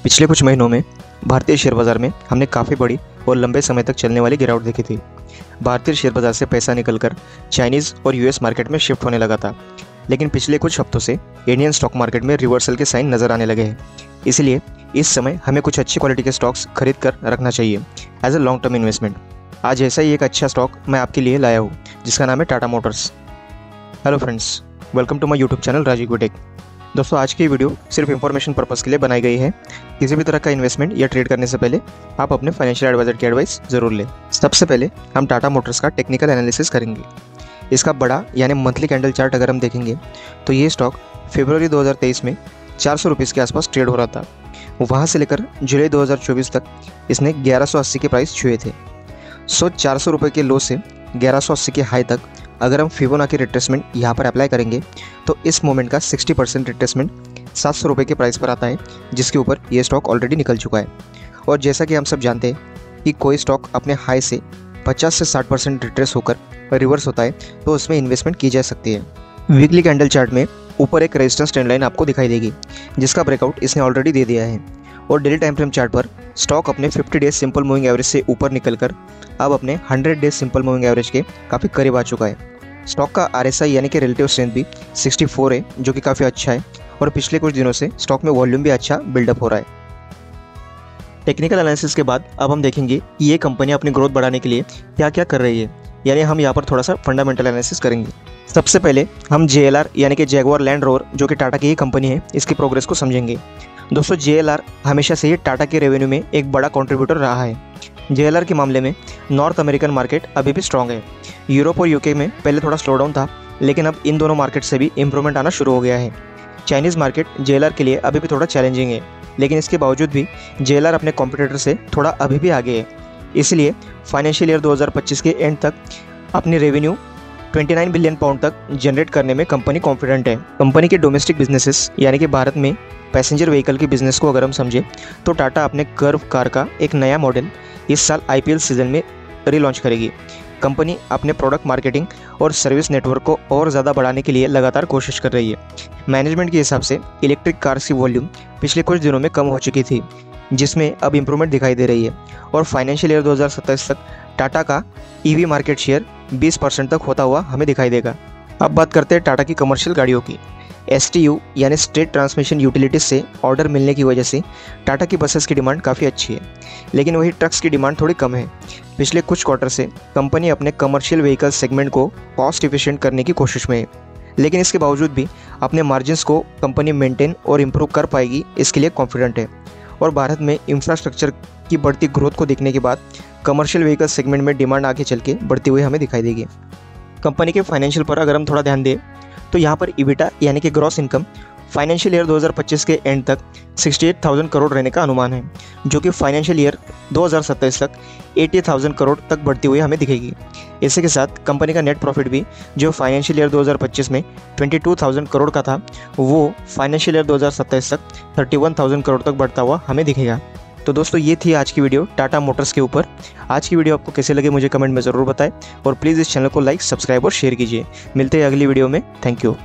पिछले कुछ महीनों में भारतीय शेयर बाजार में हमने काफ़ी बड़ी और लंबे समय तक चलने वाली गिरावट देखी थी। भारतीय शेयर बाजार से पैसा निकलकर चाइनीज़ और यूएस मार्केट में शिफ्ट होने लगा था, लेकिन पिछले कुछ हफ्तों से इंडियन स्टॉक मार्केट में रिवर्सल के साइन नज़र आने लगे हैं। इसलिए इस समय हमें कुछ अच्छी क्वालिटी के स्टॉक्स खरीद कर रखना चाहिए as a long term investment. आज ऐसा ही एक अच्छा स्टॉक मैं आपके लिए लाया हूँ, जिसका नाम है Tata Motors. Hello friends, welcome to my YouTube channel Rajeev Gutek. दोस्तों, आज की वीडियो सिर्फ इंफॉर्मेशन पर्पस के लिए बनाई गई है। किसी भी तरह का इन्वेस्टमेंट या ट्रेड करने से पहले आप अपने फाइनेंशियल एडवाइजर की एडवाइस जरूर लें। सबसे पहले हम टाटा मोटर्स का टेक्निकल एनालिसिस करेंगे। इसका बड़ा यानी मंथली कैंडल चार्ट अगर हम देखेंगे तो ये स्टॉक फरवरी 2023 में 400 रुपीज़ के आसपास ट्रेड हो रहा था। वहाँ से लेकर जुलाई 2024 तक इसने 1180 के प्राइस छुए थे। 400 रुपये के लो से 1180 के हाई तक अगर हम फिबोनाची रिट्रेसमेंट यहाँ पर अप्लाई करेंगे तो इस मोमेंट का 60% रिट्रेसमेंट 700 रुपये के प्राइस पर आता है, जिसके ऊपर ये स्टॉक ऑलरेडी निकल चुका है। और जैसा कि हम सब जानते हैं कि कोई स्टॉक अपने हाई से 50 से 60% रिट्रेस होकर रिवर्स होता है तो उसमें इन्वेस्टमेंट की जा सकती है। वीकली कैंडल चार्ट में ऊपर एक रेजिस्टेंस ट्रेंड लाइन आपको दिखाई देगी, जिसका ब्रेकआउट इसने ऑलरेडी दे दिया है। और डेली टाइम फ्रेम चार्ट पर स्टॉक अपने 50 डेज सिंपल मूविंग एवरेज से ऊपर निकलकर अब अपने 100 डेज सिंपल मूविंग एवरेज के काफ़ी करीब आ चुका है। स्टॉक का RSI यानी कि रिलेटिव स्ट्रेंथ भी 64 है, जो कि काफ़ी अच्छा है। और पिछले कुछ दिनों से स्टॉक में वॉल्यूम भी अच्छा बिल्डअप हो रहा है। टेक्निकल एनालिसिस के बाद अब हम देखेंगे कि ये कंपनी अपनी ग्रोथ बढ़ाने के लिए क्या क्या कर रही है, यानी हम यहाँ पर थोड़ा सा फंडामेंटल एनालिसिस करेंगे। सबसे पहले हम JLR यानी कि जैगुआर लैंड रोवर, जो कि टाटा की ही कंपनी है, इसकी प्रोग्रेस को समझेंगे। दोस्तों, JLR हमेशा से ही टाटा के रेवेन्यू में एक बड़ा कंट्रीब्यूटर रहा है। JLR के मामले में नॉर्थ अमेरिकन मार्केट अभी भी स्ट्रॉन्ग है। यूरोप और UK में पहले थोड़ा स्लो डाउन था, लेकिन अब इन दोनों मार्केट से भी इंप्रूवमेंट आना शुरू हो गया है। चाइनीज़ मार्केट JLR के लिए अभी भी थोड़ा चैलेंजिंग है, लेकिन इसके बावजूद भी JLR अपने कॉम्पिटिटर से थोड़ा अभी भी आगे है। इसलिए फाइनेंशियल ईयर 2025 के एंड तक अपनी रेवेन्यू 29 बिलियन पाउंड तक जनरेट करने में कंपनी कॉन्फिडेंट है। कंपनी के डोमेस्टिक बिजनेसेस यानी कि भारत में पैसेंजर व्हीकल के बिजनेस को अगर हम समझें तो टाटा अपने कर्व कार का एक नया मॉडल इस साल IPL सीजन में रीलॉन्च करेगी। कंपनी अपने प्रोडक्ट मार्केटिंग और सर्विस नेटवर्क को और ज़्यादा बढ़ाने के लिए लगातार कोशिश कर रही है। मैनेजमेंट के हिसाब से इलेक्ट्रिक कार्स की वॉल्यूम पिछले कुछ दिनों में कम हो चुकी थी, जिसमें अब इम्प्रूवमेंट दिखाई दे रही है। और फाइनेंशियल ईयर 2027 तक टाटा का EV मार्केट शेयर 20% तक होता हुआ हमें दिखाई देगा। अब बात करते हैं टाटा की कमर्शियल गाड़ियों की। STU यानी स्टेट ट्रांसमिशन यूटिलिटीज से ऑर्डर मिलने की वजह से टाटा की बसेस की डिमांड काफ़ी अच्छी है, लेकिन वही ट्रक्स की डिमांड थोड़ी कम है। पिछले कुछ क्वार्टर से कंपनी अपने कमर्शियल व्हीकल सेगमेंट को कॉस्ट इफिशिएंट करने की कोशिश में है, लेकिन इसके बावजूद भी अपने मार्जिन्स को कंपनी मेंटेन और इम्प्रूव कर पाएगी, इसके लिए कॉन्फिडेंट है। और भारत में इंफ्रास्ट्रक्चर की बढ़ती ग्रोथ को देखने के बाद कमर्शियल व्हीकल सेगमेंट में डिमांड आगे चल के बढ़ती हुई हमें दिखाई देगी। कंपनी के फाइनेंशियल पर अगर हम थोड़ा ध्यान दें तो यहाँ पर EBITDA यानी कि ग्रॉस इनकम फाइनेंशियल ईयर 2025 के एंड तक 68,000 करोड़ रहने का अनुमान है, जो कि फाइनेंशियल ईयर 2027 तक 80,000 करोड़ तक बढ़ती हुई हमें दिखेगी। इसी के साथ कंपनी का नेट प्रॉफिट भी, जो फाइनेंशियल ईयर 2025 में 22,000 करोड़ का था, वो फाइनेंशियल ईयर 2027 तक 31,000 करोड़ तक बढ़ता हुआ हमें दिखेगा। तो दोस्तों, ये थी आज की वीडियो टाटा मोटर्स के ऊपर। आज की वीडियो आपको कैसे लगे मुझे कमेंट में ज़रूर बताएं, और प्लीज़ इस चैनल को लाइक, सब्सक्राइब और शेयर कीजिए। मिलते हैं अगली वीडियो में। Thank you.